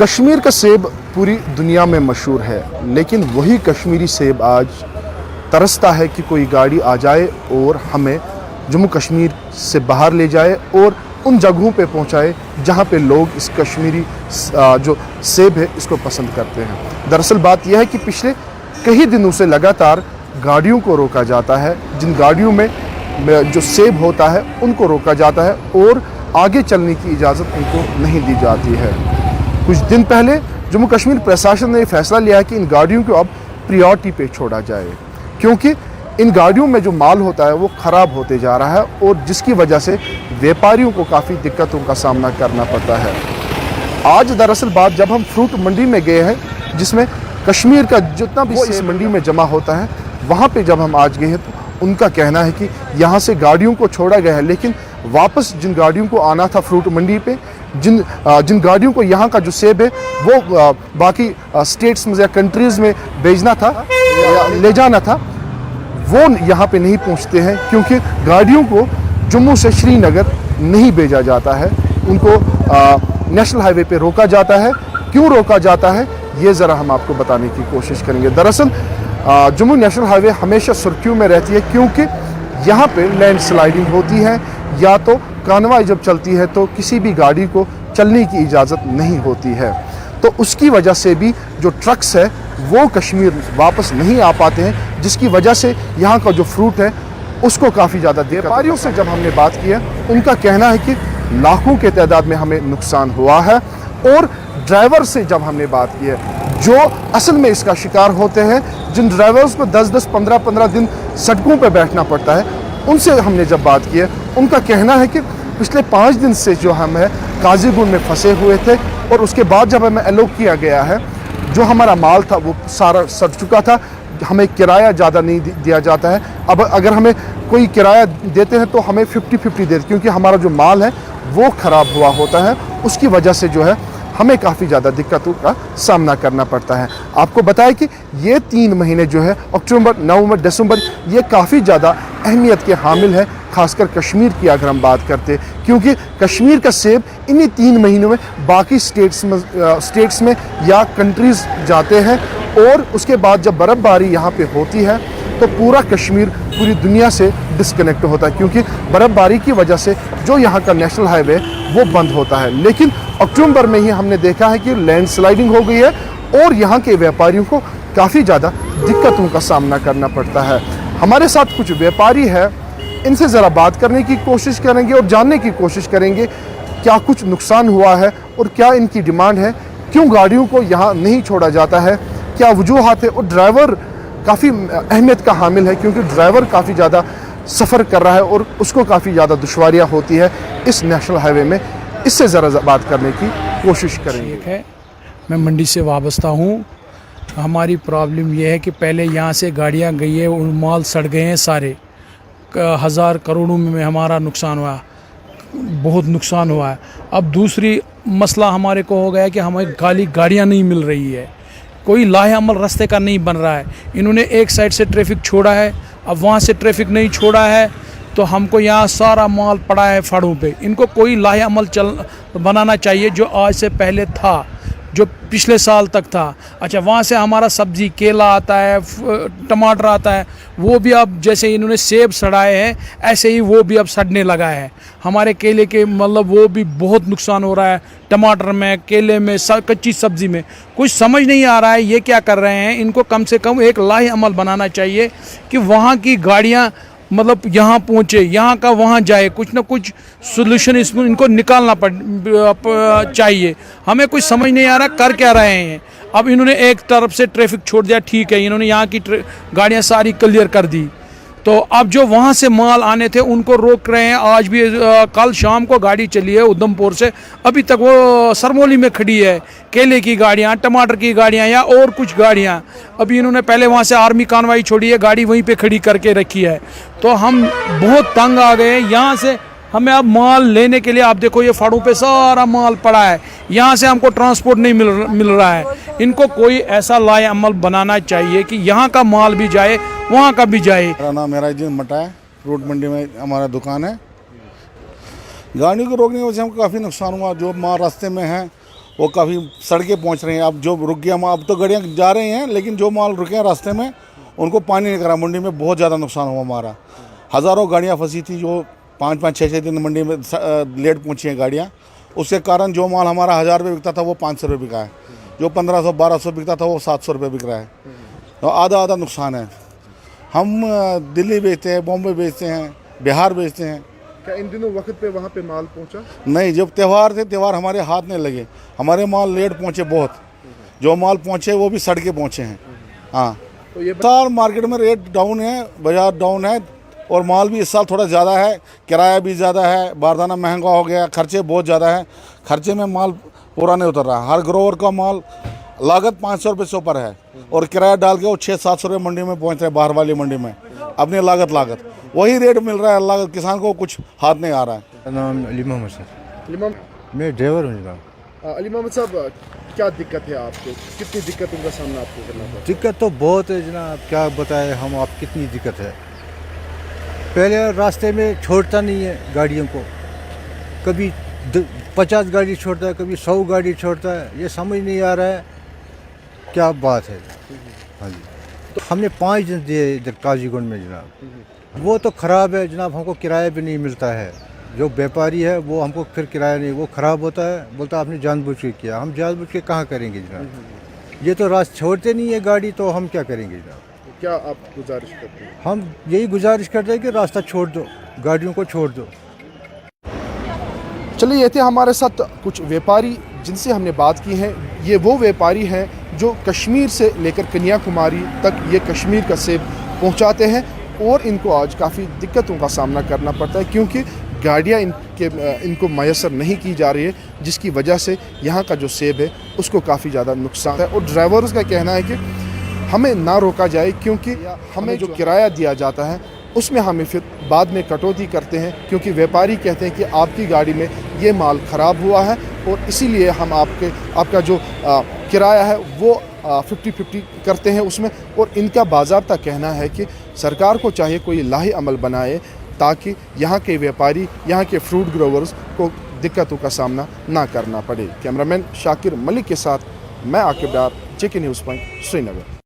कश्मीर का सेब पूरी दुनिया में मशहूर है, लेकिन वही कश्मीरी सेब आज तरसता है कि कोई गाड़ी आ जाए और हमें जम्मू कश्मीर से बाहर ले जाए और उन जगहों पे पहुंचाए जहां पे लोग इस कश्मीरी जो सेब है इसको पसंद करते हैं। दरअसल बात यह है कि पिछले कई दिनों से लगातार गाड़ियों को रोका जाता है, जिन गाड़ियों में जो सेब होता है उनको रोका जाता है और आगे चलने की इजाज़त उनको नहीं दी जाती है। कुछ दिन पहले जम्मू कश्मीर प्रशासन ने फैसला लिया है कि इन गाड़ियों को अब प्रियॉरिटी पे छोड़ा जाए, क्योंकि इन गाड़ियों में जो माल होता है वो ख़राब होते जा रहा है और जिसकी वजह से व्यापारियों को काफ़ी दिक्कतों का सामना करना पड़ता है। आज दरअसल बात जब हम फ्रूट मंडी में गए हैं, जिसमें कश्मीर का जितना भी इस मंडी में जमा होता है, वहाँ पे जब हम आज गए हैं तो उनका कहना है कि यहाँ से गाड़ियों को छोड़ा गया है, लेकिन वापस जिन गाड़ियों को आना था फ्रूट मंडी पे, जिन गाड़ियों को यहाँ का जो सेब है वो बाकी स्टेट्स में या कंट्रीज़ में भेजना था या ले जाना था, वो यहाँ पे नहीं पहुँचते हैं, क्योंकि गाड़ियों को जम्मू से श्रीनगर नहीं भेजा जाता है, उनको नेशनल हाईवे पे रोका जाता है। क्यों रोका जाता है ये ज़रा हम आपको बताने की कोशिश करेंगे। दरअसल जम्मू नेशनल हाईवे हमेशा सुर्खियों में रहती है, क्योंकि यहाँ पे लैंड स्लाइडिंग होती है या तो कानवाई जब चलती है तो किसी भी गाड़ी को चलने की इजाज़त नहीं होती है, तो उसकी वजह से भी जो ट्रक्स है वो कश्मीर वापस नहीं आ पाते हैं, जिसकी वजह से यहाँ का जो फ्रूट है उसको काफ़ी ज़्यादा व्यापारियों से जब हमने बात की है, उनका कहना है कि लाखों के तादाद में हमें नुकसान हुआ है। और ड्राइवर से जब हमने बात की है जो असल में इसका शिकार होते हैं, जिन ड्राइवर्स को 10-10, 15-15 दिन सड़कों पर बैठना पड़ता है, उनसे हमने जब बात की है, उनका कहना है कि पिछले 5 दिन से जो हम है काजीगुंड में फंसे हुए थे और उसके बाद जब हमें एलोक किया गया है, जो हमारा माल था वो सारा सड़ चुका था, हमें किराया ज़्यादा नहीं दिया जाता है। अब अगर हमें कोई किराया देते हैं तो हमें 50-50 देते, क्योंकि हमारा जो माल है वो ख़राब हुआ होता है, उसकी वजह से जो है हमें काफ़ी ज़्यादा दिक्कतों का सामना करना पड़ता है। आपको बताएं कि ये 3 महीने जो है अक्टूबर, नवंबर, दिसंबर, ये काफ़ी ज़्यादा अहमियत के हामिल है, खासकर कश्मीर की अगर हम बात करते हैं, क्योंकि कश्मीर का सेब इन्हीं 3 महीनों में बाकी स्टेट्स में या कंट्रीज़ जाते हैं और उसके बाद जब बर्फ़बारी यहाँ पे होती है तो पूरा कश्मीर पूरी दुनिया से डिस्कनेक्ट होता है, क्योंकि बर्फ़बारी की वजह से जो यहाँ का नेशनल हाईवे वो बंद होता है। लेकिन अक्टूबर में ही हमने देखा है कि लैंड स्लाइडिंग हो गई है और यहाँ के व्यापारियों को काफ़ी ज़्यादा दिक्कतों का सामना करना पड़ता है। हमारे साथ कुछ व्यापारी है, इनसे ज़रा बात करने की कोशिश करेंगे और जानने की कोशिश करेंगे क्या कुछ नुकसान हुआ है और क्या इनकी डिमांड है, क्यों गाड़ियों को यहाँ नहीं छोड़ा जाता है, क्या वजूहात है। और ड्राइवर काफ़ी अहमियत का हामिल है, क्योंकि ड्राइवर काफ़ी ज़्यादा सफ़र कर रहा है और उसको काफ़ी ज़्यादा दुश्वारियाँ होती है इस नेशनल हाईवे में। इससे ज़रा बात करने की कोशिश करेंगे। मैं मंडी से वाबस्ता हूँ। हमारी प्रॉब्लम यह है कि पहले यहाँ से गाड़ियाँ गई है, उन माल सड़ गए हैं सारे, हज़ार करोड़ों में हमारा नुकसान हुआ, बहुत नुकसान हुआ है। अब दूसरी मसला हमारे को हो गया कि हमें खाली गाड़ियाँ नहीं मिल रही है, कोई लाहे अमल रास्ते का नहीं बन रहा है। इन्होंने एक साइड से ट्रैफिक छोड़ा है, अब वहाँ से ट्रैफिक नहीं छोड़ा है तो हमको यहाँ सारा माल पड़ा है फाड़ों पे। इनको कोई लाहे अमल बनाना चाहिए जो आज से पहले था, जो पिछले साल तक था। अच्छा, वहाँ से हमारा सब्ज़ी केला आता है, टमाटर आता है, वो भी अब जैसे इन्होंने सेब सड़ाए हैं ऐसे ही वो भी अब सड़ने लगा है। हमारे केले के मतलब वो भी बहुत नुकसान हो रहा है, टमाटर में, केले में, कच्ची सब्ज़ी में। कुछ समझ नहीं आ रहा है ये क्या कर रहे हैं। इनको कम से कम एक लाहे अमल बनाना चाहिए कि वहाँ की गाड़ियाँ मतलब यहाँ पहुँचे, यहाँ का वहाँ जाए, कुछ ना कुछ सोल्यूशन इसमें इनको निकालना चाहिए। हमें कुछ समझ नहीं आ रहा कर क्या रहे हैं। अब इन्होंने एक तरफ से ट्रैफिक छोड़ दिया, ठीक है, इन्होंने यहाँ की गाड़ियाँ सारी क्लियर कर दी, तो अब जो वहाँ से माल आने थे उनको रोक रहे हैं। आज भी कल शाम को गाड़ी चली है उधमपुर से, अभी तक वो सरमोली में खड़ी है, केले की गाड़ियाँ, टमाटर की गाड़ियाँ या और कुछ गाड़ियाँ। अभी इन्होंने पहले वहाँ से आर्मी कानवाई छोड़ी है, गाड़ी वहीं पे खड़ी करके रखी है। तो हम बहुत तंग आ गए हैं यहाँ से। हमें अब माल लेने के लिए, आप देखो ये फाड़ों पे सारा माल पड़ा है, यहाँ से हमको ट्रांसपोर्ट नहीं मिल रहा है। इनको कोई ऐसा लाए अमल बनाना चाहिए कि यहाँ का माल भी जाए, वहाँ का भी जाए। मेरा नाम मेहराजुद्दीन मटा है, फ्रूट मंडी में हमारा दुकान है। गाड़ी को रोकने की वजह से हमको काफ़ी नुकसान हुआ। जो माल रास्ते में है वो काफ़ी सड़कें पहुंच रही हैं। अब जो रुक गया अब तो गाड़ियाँ जा रही हैं, लेकिन जो माल रुके हैं रास्ते में उनको पानी नहीं करा। मंडी में बहुत ज़्यादा नुकसान हुआ हमारा। हज़ारों गाड़ियाँ फंसी थी जो 5-5, 6-6 दिन मंडी में लेट पहुंची हैं गाड़ियाँ। उसके कारण जो माल हमारा 1000 रुपये बिकता था वो 500 रुपये बिका है, जो 1500-1200 बिकता था वो 700 रुपये बिक रहा है। तो आधा नुकसान है। हम दिल्ली बेचते हैं, बॉम्बे बेचते हैं, बिहार बेचते हैं। क्या इन दिनों वक्त पे वहाँ पे माल पहुँचा? नहीं, जब त्यौहार थे त्यौहार हमारे हाथ नहीं लगे, हमारे माल लेट पहुँचे बहुत। जो माल पहुँचे वो भी सड़के पहुँचे हैं। हाँ, तो ये साल मार्केट में रेट डाउन है, बाजार डाउन है, और माल भी इस साल थोड़ा ज़्यादा है, किराया भी ज़्यादा है, बारदाना महंगा हो गया, खर्चे बहुत ज़्यादा है। खर्चे में माल पूरा नहीं उतर रहा। हर ग्रोवर का माल लागत 500 रुपये से ऊपर है, और किराया डाल के वो 600-700 रुपये मंडी में पहुँच रहे हैं, बाहर वाली मंडी में। अपनी लागत वही रेट मिल रहा है, लागत किसान को कुछ हाथ नहीं आ रहा है। नाम अली मोहम्मद सर, अली मोहम्मद मैं ड्राइवर हूँ जनाब। अली मोहम्मद साहब, क्या दिक्कत है आपको? कितनी दिक्कतों का सामना आपको करना पड़ा? दिक्कत तो बहुत है जनाब, क्या बताएं हम आप कितनी दिक्कत है। पहले रास्ते में छोड़ता नहीं है गाड़ियों को, कभी 50 गाड़ी छोड़ता है, कभी 100 गाड़ी छोड़ता है। ये समझ नहीं आ रहा है क्या बात है। हाँ जी, तो हमने 5 दिन दिए इधर काजीगुंड में जनाब, वो तो ख़राब है जनाब, हमको किराया भी नहीं मिलता है। जो व्यापारी है वो हमको फिर किराया नहीं, वो ख़राब होता है, बोलता आपने जानबूझ के किया। हम जानबूझ के कहाँ करेंगे जनाब, ये तो रास्ते छोड़ते नहीं है गाड़ी, तो हम क्या करेंगे जनाब। क्या आप गुजारिश करते हैं? हम यही गुजारिश करते हैं कि रास्ता छोड़ दो, गाड़ियों को छोड़ दो। चलिए, ये थे हमारे साथ कुछ व्यापारी जिनसे हमने बात की है। ये वो व्यापारी हैं जो कश्मीर से लेकर कन्याकुमारी तक ये कश्मीर का सेब पहुंचाते हैं, और इनको आज काफ़ी दिक्कतों का सामना करना पड़ता है, क्योंकि गाड़ियाँ इनको मैसर नहीं की जा रही है, जिसकी वजह से यहाँ का जो सेब है उसको काफ़ी ज़्यादा नुकसान है। और ड्राइवर्स का कहना है कि हमें ना रोका जाए, क्योंकि हमें जो किराया दिया जाता है उसमें हमें फिर बाद में कटौती करते हैं, क्योंकि व्यापारी कहते हैं कि आपकी गाड़ी में ये माल ख़राब हुआ है और इसीलिए हम आपका जो किराया है वो 50-50 करते हैं उसमें। और इनका बाज़ाब्ता कहना है कि सरकार को चाहिए कोई लाही अमल बनाए, ताकि यहाँ के व्यापारी, यहाँ के फ्रूट ग्रोवर्स को दिक्कतों का सामना ना करना पड़े। कैमरामैन शाकिर मलिक के साथ मैं आकिब डार, JK न्यूज़ पॉइंट, श्रीनगर।